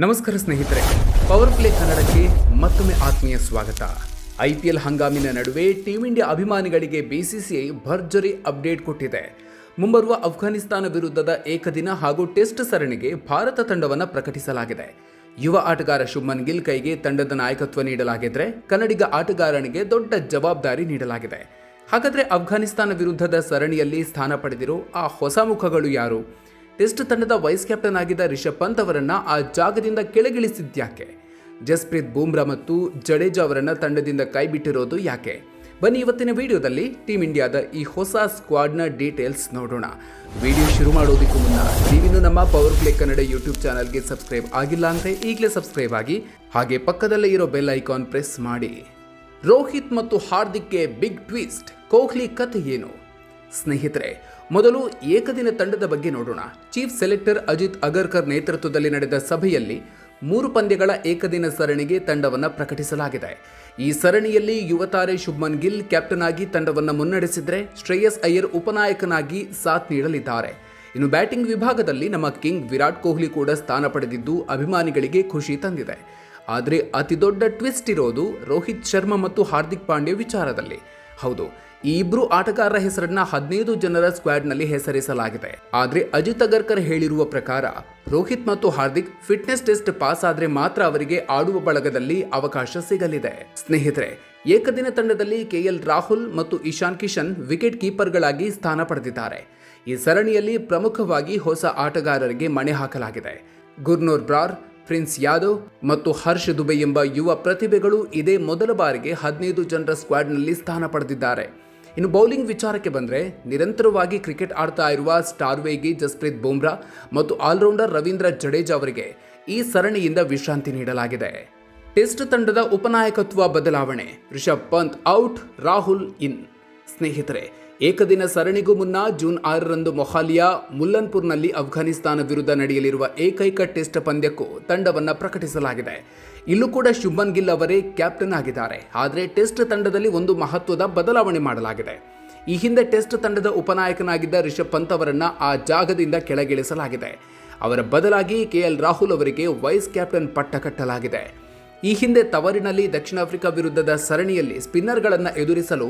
ನಮಸ್ಕಾರ ಸ್ನೇಹಿತರೆ, power play ಕನ್ನಡಕ್ಕೆ ಮತ್ತೊಮ್ಮೆ ಆತ್ಮೀಯ ಸ್ವಾಗತ. ಐಪಿಎಲ್ ಹಂಗಾಮಿನ ನಡುವೆ ಟೀಂ ಇಂಡಿಯಾ ಅಭಿಮಾನಿಗಳಿಗೆ ಬಿಸಿಸಿಐ ಭರ್ಜರಿ ಅಪ್ಡೇಟ್ ಕೊಟ್ಟಿದೆ. ಮುಂಬರುವ ಅಫ್ಘಾನಿಸ್ತಾನ ವಿರುದ್ಧದ ಏಕದಿನ ಹಾಗೂ ಟೆಸ್ಟ್ ಸರಣಿಗೆ ಭಾರತ ತಂಡವನ್ನು ಪ್ರಕಟಿಸಲಾಗಿದೆ. ಯುವ ಆಟಗಾರ ಶುಭ್ಮನ್ ಗಿಲ್ ಕೈಗೆ ತಂಡದ ನಾಯಕತ್ವ ನೀಡಲಾಗಿದ್ರೆ ಕನ್ನಡಿಗ ಆಟಗಾರನಿಗೆ ದೊಡ್ಡ ಜವಾಬ್ದಾರಿ ನೀಡಲಾಗಿದೆ. ಹಾಗಾದರೆ ಅಫ್ಘಾನಿಸ್ತಾನ ವಿರುದ್ಧದ ಸರಣಿಯಲ್ಲಿ ಸ್ಥಾನ ಪಡೆದಿರೋ ಆ ಹೊಸ ಮುಖಗಳು ಯಾರು? ಟೆಸ್ಟ್ ತಂಡದ ವೈಸ್ ಕ್ಯಾಪ್ಟನ್ ಆಗಿದ್ದ ರಿಷಬ್ ಪಂತ್ ಅವರನ್ನು ಆ ಜಾಗದಿಂದ ಕೆಳಗಿಳಿಸಿದ್ಯಾಕೆ? ಜಸ್ಪ್ರೀತ್ ಬೂಮ್ರಾ ಮತ್ತು ಜಡೇಜಾ ಅವರನ್ನು ತಂಡದಿಂದ ಕೈಬಿಟ್ಟಿರೋದು ಯಾಕೆ? ಬನ್ನಿ ಇವತ್ತಿನ ವಿಡಿಯೋದಲ್ಲಿ ಟೀಮ್ ಇಂಡಿಯಾದ ಈ ಹೊಸ ಸ್ಕ್ವಾಡ್ನ ಡೀಟೇಲ್ಸ್ ನೋಡೋಣ. ವಿಡಿಯೋ ಶುರು ಮಾಡೋದಕ್ಕೂ ಮುನ್ನ ನೀವಿನ್ನು ನಮ್ಮ ಪವರ್ ಪ್ಲೇ ಕನ್ನಡ ಯೂಟ್ಯೂಬ್ ಚಾನಲ್ಗೆ ಸಬ್ಸ್ಕ್ರೈಬ್ ಆಗಿಲ್ಲ ಅಂದರೆ ಈಗಲೇ ಸಬ್ಸ್ಕ್ರೈಬ್ ಆಗಿ, ಹಾಗೆ ಪಕ್ಕದಲ್ಲೇ ಇರೋ ಬೆಲ್ ಐಕಾನ್ ಪ್ರೆಸ್ ಮಾಡಿ. ರೋಹಿತ್ ಮತ್ತು ಹಾರ್ದಿಕ್ಗೆ ಬಿಗ್ ಟ್ವಿಸ್ಟ್. ಕೊಹ್ಲಿ ಕಥೆ ಏನು? ಸ್ನೇಹಿತರೆ, ಮೊದಲು ಏಕದಿನ ತಂಡದ ಬಗ್ಗೆ ನೋಡೋಣ. ಚೀಫ್ ಸೆಲೆಕ್ಟರ್ ಅಜಿತ್ ಅಗರ್ಕರ್ ನೇತೃತ್ವದಲ್ಲಿ ನಡೆದ ಸಭೆಯಲ್ಲಿ 3 ಪಂದ್ಯಗಳ ಏಕದಿನ ಸರಣಿಗೆ ತಂಡವನ್ನು ಪ್ರಕಟಿಸಲಾಗಿದೆ. ಈ ಸರಣಿಯಲ್ಲಿ ಯುವ ತಾರೆ ಶುಭ್ಮನ್ ಗಿಲ್ ಕ್ಯಾಪ್ಟನ್ ಆಗಿ ತಂಡವನ್ನು ಮುನ್ನಡೆಸಿದರೆ ಶ್ರೇಯಸ್ ಅಯ್ಯರ್ ಉಪನಾಯಕನಾಗಿ ಸಾಥ್ ನೀಡಲಿದ್ದಾರೆ. ಇನ್ನು ಬ್ಯಾಟಿಂಗ್ ವಿಭಾಗದಲ್ಲಿ ನಮ್ಮ ಕಿಂಗ್ ವಿರಾಟ್ ಕೊಹ್ಲಿ ಕೂಡ ಸ್ಥಾನ ಪಡೆದಿದ್ದು ಅಭಿಮಾನಿಗಳಿಗೆ ಖುಷಿ ತಂದಿದೆ. ಆದರೆ ಅತಿದೊಡ್ಡ ಟ್ವಿಸ್ಟ್ ಇರೋದು ರೋಹಿತ್ ಶರ್ಮಾ ಮತ್ತು ಹಾರ್ದಿಕ್ ಪಾಂಡ್ಯ ವಿಚಾರದಲ್ಲಿ. ಹೌದು, ಈ ಇಬ್ಬರು ಆಟಗಾರರ ಹೆಸರನ್ನ 15 ಜನರ ಸ್ಕ್ವಾಡ್ನಲ್ಲಿ ಹೆಸರಿಸಲಾಗಿದೆ. ಆದರೆ ಅಜಿತ್ ಅಗರ್ಕರ್ ಹೇಳಿರುವ ಪ್ರಕಾರ ರೋಹಿತ್ ಮತ್ತು ಹಾರ್ದಿಕ್ ಫಿಟ್ನೆಸ್ ಟೆಸ್ಟ್ ಪಾಸ್ ಆದ್ರೆ ಮಾತ್ರ ಅವರಿಗೆ ಆಡುವ ಬಳಗದಲ್ಲಿ ಅವಕಾಶ ಸಿಗಲಿದೆ. ಸ್ನೇಹಿತರೆ, ಏಕದಿನ ತಂಡದಲ್ಲಿ ಕೆಎಲ್ ರಾಹುಲ್ ಮತ್ತು ಇಶಾನ್ ಕಿಶನ್ ವಿಕೆಟ್ ಕೀಪರ್ಗಳಾಗಿ ಸ್ಥಾನ ಪಡೆದಿದ್ದಾರೆ. ಈ ಸರಣಿಯಲ್ಲಿ ಪ್ರಮುಖವಾಗಿ ಹೊಸ ಆಟಗಾರರಿಗೆ ಮಣೆ ಹಾಕಲಾಗಿದೆ. ಗುರ್ನೂರ್ ಬ್ರಾರ್, ಪ್ರಿನ್ಸ್ ಯಾದವ್ ಮತ್ತು ಹರ್ಷ್ ದುಬೆ ಎಂಬ ಯುವ ಪ್ರತಿಭೆಗಳು ಇದೇ ಮೊದಲ ಬಾರಿಗೆ 15 ಜನರ ಸ್ಕ್ವಾಡ್ನಲ್ಲಿ ಸ್ಥಾನ ಪಡೆದಿದ್ದಾರೆ. ಇನ್ನು ಬೌಲಿಂಗ್ ವಿಚಾರಕ್ಕೆ ಬಂದರೆ, ನಿರಂತರವಾಗಿ ಕ್ರಿಕೆಟ್ ಆಡ್ತಾ ಇರುವ ಸ್ಟಾರ್ ವೇಗಿ ಜಸ್ಪ್ರೀತ್ ಬೂಮ್ರಾ ಮತ್ತು ಆಲ್ರೌಂಡರ್ ರವೀಂದ್ರ ಜಡೇಜಾ ಅವರಿಗೆ ಈ ಸರಣಿಯಿಂದ ವಿಶ್ರಾಂತಿ ನೀಡಲಾಗಿದೆ. ಟೆಸ್ಟ್ ತಂಡದ ಉಪನಾಯಕತ್ವ ಬದಲಾವಣೆ. ರಿಷಬ್ ಪಂತ್ ಔಟ್, ರಾಹುಲ್ ಇನ್. ಸ್ನೇಹಿತರೆ, ಏಕದಿನ ಸರಣಿಗೂ ಮುನ್ನ ಜೂನ್ 6ರಂದು ಮೊಹಾಲಿಯ ಮುಲ್ಲನ್ಪುರ್ನಲ್ಲಿ ಅಫ್ಘಾನಿಸ್ತಾನ ವಿರುದ್ಧ ನಡೆಯಲಿರುವ ಏಕೈಕ ಟೆಸ್ಟ್ ಪಂದ್ಯಕ್ಕೂ ತಂಡವನ್ನು ಪ್ರಕಟಿಸಲಾಗಿದೆ. ಇಲ್ಲೂ ಕೂಡ ಶುಭ್ಮನ್ ಗಿಲ್ ಅವರೇ ಕ್ಯಾಪ್ಟನ್ ಆಗಿದ್ದಾರೆ. ಆದರೆ ಟೆಸ್ಟ್ ತಂಡದಲ್ಲಿ ಒಂದು ಮಹತ್ವದ ಬದಲಾವಣೆ ಮಾಡಲಾಗಿದೆ. ಈ ಹಿಂದೆ ಟೆಸ್ಟ್ ತಂಡದ ಉಪನಾಯಕನಾಗಿದ್ದ ರಿಷಬ್ ಪಂತ್ ಅವರನ್ನು ಆ ಜಾಗದಿಂದ ಕೆಳಗಿಳಿಸಲಾಗಿದೆ. ಅವರ ಬದಲಾಗಿ ಕೆಎಲ್ ರಾಹುಲ್ ಅವರಿಗೆ ವೈಸ್ ಕ್ಯಾಪ್ಟನ್ ಪಟ್ಟ ಕಟ್ಟಲಾಗಿದೆ. ಈ ಹಿಂದೆ ತವರಿನಲ್ಲಿ ದಕ್ಷಿಣ ಆಫ್ರಿಕಾ ವಿರುದ್ಧದ ಸರಣಿಯಲ್ಲಿ ಸ್ಪಿನ್ನರ್ಗಳನ್ನು ಎದುರಿಸಲು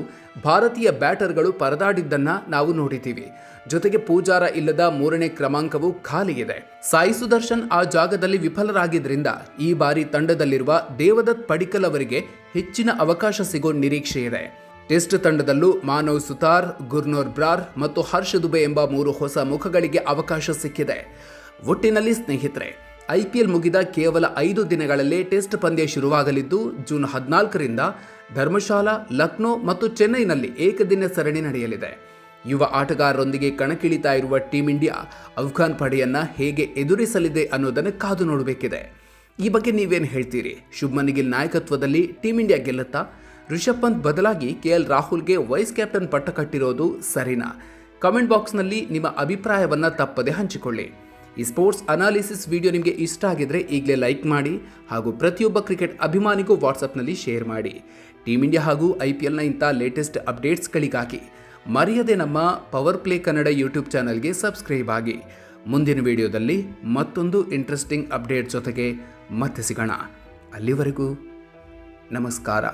ಭಾರತೀಯ ಬ್ಯಾಟರ್ಗಳು ಪರದಾಡಿದ್ದನ್ನು ನಾವು ನೋಡಿದ್ದೀವಿ. ಜೊತೆಗೆ ಪೂಜಾರ ಇಲ್ಲದ 3ನೇ ಕ್ರಮಾಂಕವು ಖಾಲಿ ಇದೆ. ಸಾಯಿ ಸುದರ್ಶನ್ ಆ ಜಾಗದಲ್ಲಿ ವಿಫಲರಾಗಿದ್ದರಿಂದ ಈ ಬಾರಿ ತಂಡದಲ್ಲಿರುವ ದೇವದತ್ ಪಡಿಕ್ಕಲ್ ಅವರಿಗೆ ಹೆಚ್ಚಿನ ಅವಕಾಶ ಸಿಗೋ ನಿರೀಕ್ಷೆ ಇದೆ. ಟೆಸ್ಟ್ ತಂಡದಲ್ಲೂ ಮಾನವ್ ಸುತಾರ್, ಗುರ್ನೂರ್ ಬ್ರಾರ್ ಮತ್ತು ಹರ್ಷ್ ದುಬೆ ಎಂಬ 3 ಹೊಸ ಮುಖಗಳಿಗೆ ಅವಕಾಶ ಸಿಕ್ಕಿದೆ. ಒಟ್ಟಿನಲ್ಲಿ ಸ್ನೇಹಿತರೆ, ಐಪಿಎಲ್ ಮುಗಿದ ಕೇವಲ 5 ದಿನಗಳಲ್ಲೇ ಟೆಸ್ಟ್ ಪಂದ್ಯ ಶುರುವಾಗಲಿದ್ದು ಜೂನ್ 14ರಿಂದ ಧರ್ಮಶಾಲಾ, ಲಕ್ನೋ ಮತ್ತು ಚೆನ್ನೈನಲ್ಲಿ ಏಕದಿನ ಸರಣಿ ನಡೆಯಲಿದೆ. ಯುವ ಆಟಗಾರರೊಂದಿಗೆ ಕಣಕ್ಕಿಳಿತಾ ಇರುವ ಟೀಂ ಇಂಡಿಯಾ ಅಫ್ಘಾನ್ ಪಡೆಯನ್ನು ಹೇಗೆ ಎದುರಿಸಲಿದೆ ಅನ್ನೋದನ್ನು ಕಾದು ನೋಡಬೇಕಿದೆ. ಈ ಬಗ್ಗೆ ನೀವೇನು ಹೇಳ್ತೀರಿ? ಶುಭ್ಮನ್ ಗಿಲ್ ನಾಯಕತ್ವದಲ್ಲಿ ಟೀಂ ಇಂಡಿಯಾ ಗೆಲ್ಲುತ್ತಾ? ರಿಷಬ್ ಪಂತ್ ಬದಲಾಗಿ ಕೆಎಲ್ ರಾಹುಲ್ಗೆ ವೈಸ್ ಕ್ಯಾಪ್ಟನ್ ಪಟ್ಟ ಕಟ್ಟಿರೋದು ಸರಿನಾ? ಕಮೆಂಟ್ ಬಾಕ್ಸ್ನಲ್ಲಿ ನಿಮ್ಮ ಅಭಿಪ್ರಾಯವನ್ನು ತಪ್ಪದೆ ಹಂಚಿಕೊಳ್ಳಿ. ಈ ಸ್ಪೋರ್ಟ್ಸ್ ಅನಾಲಿಸಿಸ್ ವಿಡಿಯೋ ನಿಮಗೆ ಇಷ್ಟ ಆಗಿದ್ರೆ ಈಗಲೇ ಲೈಕ್ ಮಾಡಿ, ಹಾಗೂ ಪ್ರತಿಯೊಬ್ಬ ಕ್ರಿಕೆಟ್ ಅಭಿಮಾನಿಗೂ ವಾಟ್ಸಪ್ನಲ್ಲಿ ಶೇರ್ ಮಾಡಿ. ಟೀಮ್ ಇಂಡಿಯಾ ಹಾಗೂ ಐಪಿಎಲ್ನ ಇಂಥ ಲೇಟೆಸ್ಟ್ ಅಪ್ಡೇಟ್ಸ್ಗಳಿಗಾಗಿ ಮರೆಯದೆ ನಮ್ಮ ಪವರ್ ಪ್ಲೇ ಕನ್ನಡ ಯೂಟ್ಯೂಬ್ ಚಾನಲ್ಗೆ ಸಬ್ಸ್ಕ್ರೈಬ್ ಆಗಿ. ಮುಂದಿನ ವಿಡಿಯೋದಲ್ಲಿ ಮತ್ತೊಂದು ಇಂಟ್ರೆಸ್ಟಿಂಗ್ ಅಪ್ಡೇಟ್ ಜೊತೆಗೆ ಮತ್ತೆ ಸಿಗೋಣ. ಅಲ್ಲಿವರೆಗೂ ನಮಸ್ಕಾರ.